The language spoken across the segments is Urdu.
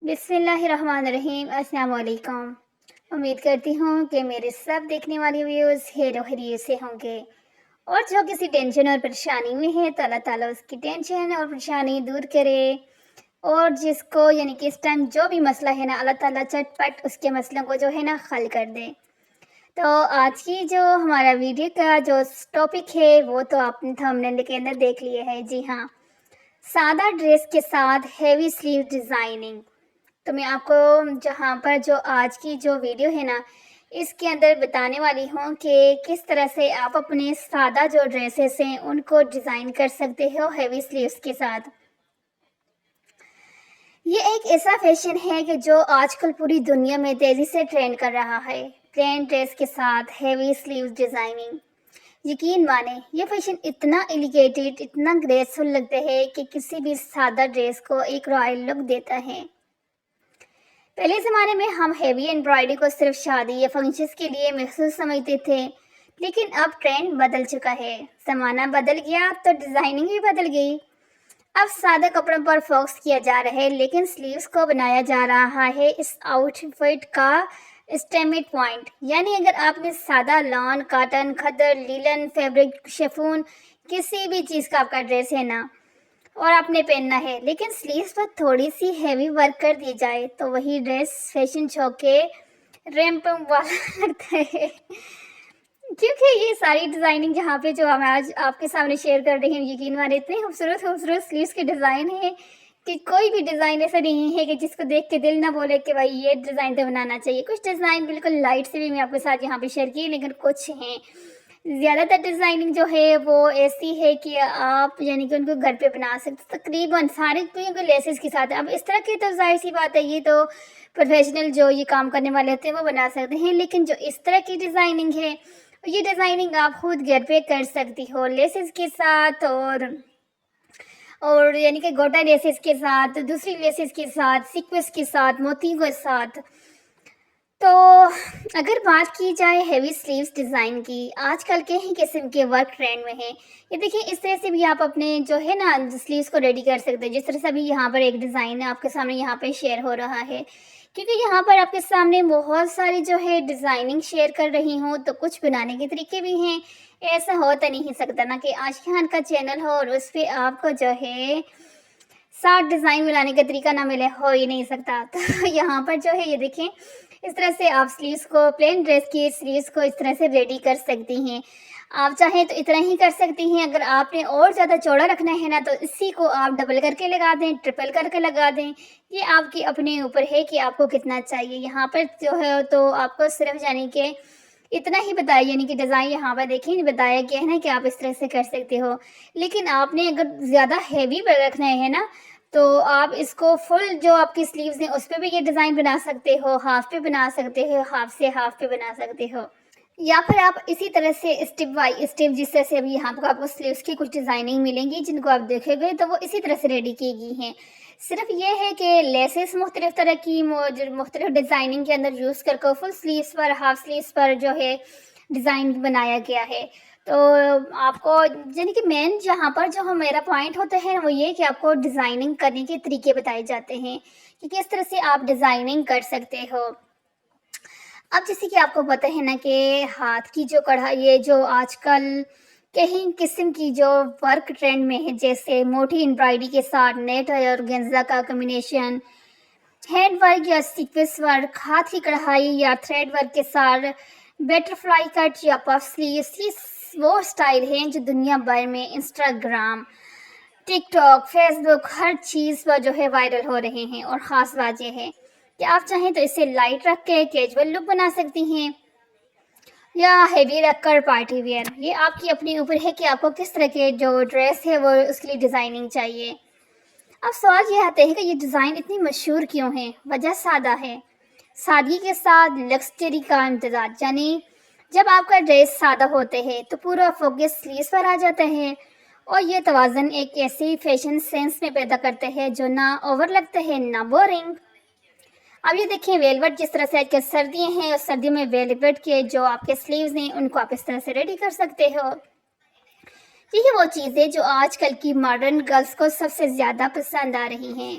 بسم اللہ الرحمن الرحیم۔ السلام علیکم۔ امید کرتی ہوں کہ میرے سب دیکھنے والے ویوز خیر و خیریت سے ہوں گے، اور جو کسی ٹینشن اور پریشانی میں ہے تو اللہ تعالیٰ اس کی ٹینشن اور پریشانی دور کرے، اور جس کو یعنی کہ اس ٹائم جو بھی مسئلہ ہے نا، اللہ تعالیٰ چٹ پٹ اس کے مسئلوں کو جو ہے نا حل کر دے۔ تو آج کی جو ہمارا ویڈیو کا جو ٹاپک ہے وہ تو آپ نے تھمبنیل کے اندر دیکھ لیا ہے۔ جی ہاں، سادہ ڈریس کے ساتھ ہیوی سلیو ڈیزائننگ۔ تو میں آپ کو جہاں پر جو آج کی جو ویڈیو ہے نا، اس کے اندر بتانے والی ہوں کہ کس طرح سے آپ اپنے سادہ جو ڈریسز ہیں ان کو ڈیزائن کر سکتے ہو ہیوی سلیوز کے ساتھ۔ یہ ایک ایسا فیشن ہے کہ جو آج کل پوری دنیا میں تیزی سے ٹرینڈ کر رہا ہے، پلین ڈریس کے ساتھ ہیوی سلیوز ڈیزائننگ۔ یقین مانیں یہ فیشن اتنا ایلیگیٹڈ، اتنا گریسفل لگتا ہے کہ کسی بھی سادہ ڈریس کو ایک رائل لک دیتا ہے۔ پہلے زمانے میں ہم ہیوی ایمبرائڈری کو صرف شادی یا فنکشنز کے لیے مخصوص سمجھتے تھے، لیکن اب ٹرینڈ بدل چکا ہے، زمانہ بدل گیا تو ڈیزائننگ بھی بدل گئی۔ اب سادہ کپڑوں پر فوکس کیا جا رہا ہے، لیکن سلیوز کو بنایا جا رہا ہے اس آؤٹ فٹ کا اسٹیمٹ پوائنٹ۔ یعنی اگر آپ نے سادہ لان، کاٹن، کھدر، لیلن، فیبرک، شفون، کسی بھی چیز کا آپ کا ڈریس ہے نا اور آپ نے پہننا ہے، لیکن سلیوز پر تھوڑی سی ہیوی ورک کر دی جائے تو وہی ڈریس فیشن شو کے ریمپ والا لگتا ہے۔ کیونکہ یہ ساری ڈیزائننگ جہاں پہ جو ہم آج آپ کے سامنے شیئر کر رہے ہیں، یقین مانیں اتنے خوبصورت سلیوز کے ڈیزائن ہیں کہ کوئی بھی ڈیزائن ایسا نہیں ہے کہ جس کو دیکھ کے دل نہ بولے کہ بھائی یہ ڈیزائن تو بنانا چاہیے۔ کچھ ڈیزائن بالکل لائٹ سے بھی میں آپ کے ساتھ یہاں پہ شیئر کی، لیکن کچھ ہیں زیادہ تر ڈیزائننگ جو ہے وہ ایسی ہے کہ آپ یعنی کہ ان کو گھر پہ بنا سکتے، تقریباً سارے لیسز کے ساتھ۔ اب اس طرح کی تو ظاہر سی بات ہے، یہ تو پروفیشنل جو یہ کام کرنے والے ہوتے ہیں وہ بنا سکتے ہیں، لیکن جو اس طرح کی ڈیزائننگ ہے یہ ڈیزائننگ آپ خود گھر پہ کر سکتی ہو، لیسز کے ساتھ اور یعنی کہ گوٹا لیسز کے ساتھ، دوسری لیسز کے ساتھ، سیکوینس کے ساتھ، موتیوں کے ساتھ۔ تو اگر بات کی جائے ہیوی سلیوز ڈیزائن کی، آج کل کے ہی قسم کے ورک ٹرینڈ میں ہیں۔ یہ دیکھیں اس طرح سے بھی آپ اپنے جو ہے نا سلیوز کو ریڈی کر سکتے ہیں، جس طرح سے ابھی یہاں پر ایک ڈیزائن آپ کے سامنے یہاں پہ شیئر ہو رہا ہے، کیونکہ یہاں پر آپ کے سامنے بہت ساری جو ہے ڈیزائننگ شیئر کر رہی ہوں، تو کچھ بنانے کے طریقے بھی ہیں۔ ایسا ہوتا نہیں سکتا نا کہ عاشقہ خان کا چینل ہو اور اس پہ آپ کو جو ہے 60 ڈیزائن ملانے کا طریقہ نہ ملے، ہو ہی نہیں سکتا۔ تو یہاں پر جو ہے یہ دیکھیں اس طرح سے آپ سلیوز کو، پلین ڈریس کی سلیوز کو اس طرح سے ریڈی کر سکتی ہیں۔ آپ چاہیں تو اتنا ہی کر سکتی ہیں، اگر آپ نے اور زیادہ چوڑا رکھنا ہے نا تو اسی کو آپ ڈبل کر کے لگا دیں، ٹرپل کر کے لگا دیں۔ یہ آپ کی اپنے اوپر ہے کہ آپ کو کتنا چاہیے۔ یہاں پر جو ہے تو آپ کو صرف یعنی کہ اتنا ہی بتایا، یعنی کہ ڈیزائن یہاں پر دیکھیں بتایا گیا ہے نا کہ آپ اس طرح سے کر سکتے ہو، لیکن آپ نے اگر زیادہ ہیوی پر رکھنا ہے نا تو آپ اس کو فل جو آپ کی سلیوز ہیں اس پہ بھی یہ ڈیزائن بنا سکتے ہو، ہاف پہ بنا سکتے ہو، ہاف سے ہاف پہ بنا سکتے ہو، یا پھر آپ اسی طرح سے اسٹیپ بائی اسٹیپ جس طرح سے ابھی یہاں پر آپ کو سلیوز کی کچھ ڈیزائننگ ملیں گی جن کو آپ دیکھیں گے تو وہ اسی طرح سے ریڈی کی گئی ہیں۔ صرف یہ ہے کہ لیسز مختلف طرح کی مختلف ڈیزائننگ کے اندر یوز کر کے فل سلیوز پر، ہاف سلیوز پر جو ہے ڈیزائن بنایا گیا ہے۔ تو آپ کو یعنی کہ مین جہاں پر جو میرا پوائنٹ ہوتا ہے وہ یہ کہ آپ کو ڈیزائننگ کرنے کے طریقے بتائے جاتے ہیں کہ کس طرح سے آپ ڈیزائننگ کر سکتے ہو۔ اب جیسے کہ آپ کو پتہ ہے نا کہ ہاتھ کی جو کڑھائی، یہ جو آج کل کہیں قسم کی جو ورک ٹرینڈ میں ہے، جیسے موٹی امبرائڈری کے ساتھ نیٹ اور گینزا کا کمبینیشن، ہینڈ ورک یا سیکوینس ورک، ہاتھ کی کڑھائی یا تھریڈ ورک کے ساتھ بٹر فلائی کٹ یا پف سلیوز، یہ وہ سٹائل ہیں جو دنیا بھر میں انسٹاگرام، ٹک ٹاک، فیس بک، ہر چیز پر جو ہے وائرل ہو رہے ہیں۔ اور خاص بات یہ ہے کہ آپ چاہیں تو اسے لائٹ رکھ کے کیجول لک بنا سکتی ہیں یا ہیوی رکھ کر پارٹی ویئر۔ یہ آپ کی اپنی اوپر ہے کہ آپ کو کس طرح کے جو ڈریس ہے وہ اس کے لیے ڈیزائننگ چاہیے۔ اب سوال یہ آتا ہے کہ یہ ڈیزائن اتنی مشہور کیوں ہیں؟ وجہ سادہ ہے، سادگی کے ساتھ لگژری کا امتزاج۔ یعنی جب آپ کا ڈریس سادہ ہوتے ہیں تو پورا فوکس سلیوز پر آ جاتا ہے، اور یہ توازن ایک ایسی فیشن سینس میں پیدا کرتے ہیں جو نہ اوور لگتا ہے نہ بورنگ۔ اب یہ دیکھیں ویلوٹ، جس طرح سے آج کل سردیاں ہیں اور سردیوں میں ویلوٹ کے جو آپ کے سلیوز ہیں ان کو آپ اس طرح سے ریڈی کر سکتے ہو۔ یہی وہ چیزیں جو آج کل کی ماڈرن گرلز کو سب سے زیادہ پسند آ رہی ہیں۔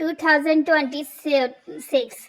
2026।